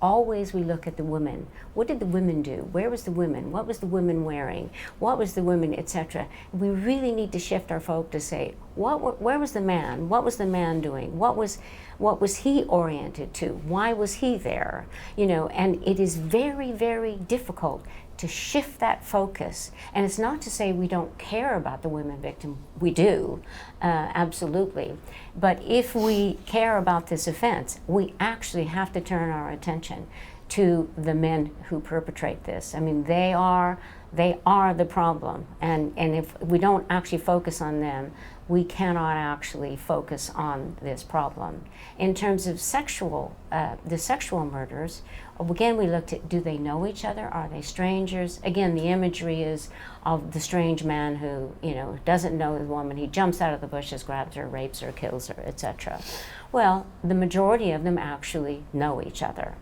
always we look at the women. What did the women do? Where was the women? What was the women wearing? What was the women, etc.? We really need to shift our focus to say, where was the man? What was the man doing? What was he oriented to? Why was he there? You know, and it is very, very difficult to shift that focus. And it's not to say we don't care about the women victim. We do, absolutely. But if we care about this offense, we actually have to turn our attention to the men who perpetrate this. I mean, they are the problem. And if we don't actually focus on them, we cannot actually focus on this problem. In terms of the sexual murders, again, we looked at, do they know each other? Are they strangers? Again, the imagery is of the strange man who, you know, doesn't know the woman. He jumps out of the bushes, grabs her, rapes her, kills her, etc. Well, the majority of them actually know each other.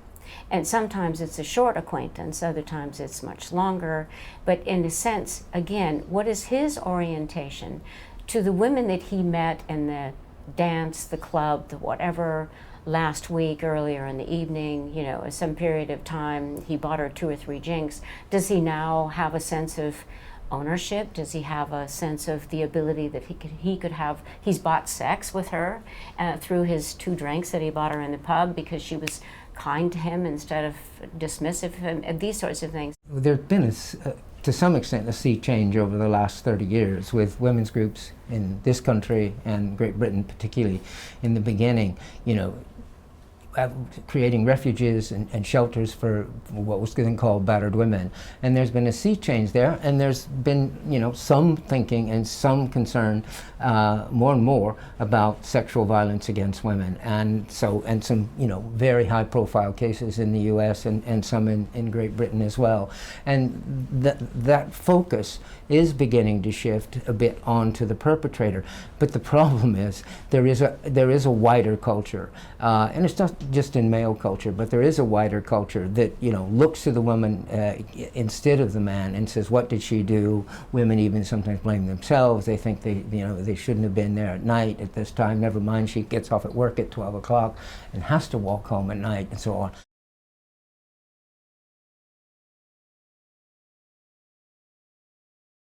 And sometimes it's a short acquaintance, other times it's much longer. But in a sense, again, what is his orientation to the women that he met in the dance, the club, the whatever, last week, earlier in the evening, you know, some period of time, he bought her 2 or 3 drinks. Does he now have a sense of ownership? Does he have a sense of the ability that he could have, he's bought sex with her through his 2 drinks that he bought her in the pub because she was kind to him instead of dismissive of him, and these sorts of things. There's been, to some extent, a sea change over the last 30 years with women's groups in this country and Great Britain particularly. In the beginning, you know, creating refuges and shelters for what was then called battered women. And there's been a sea change there, and there's been, you know, some thinking and some concern more and more about sexual violence against women. And some, you know, very high profile cases in the US and some in Great Britain as well. And that focus is beginning to shift a bit onto the perpetrator. But the problem is there is a wider culture, and it's not just in male culture, but there is a wider culture that, you know, looks to the woman instead of the man and says, what did she do? Women even sometimes blame themselves. They think they shouldn't have been there at night at this time. Never mind, she gets off at work at 12 o'clock and has to walk home at night and so on.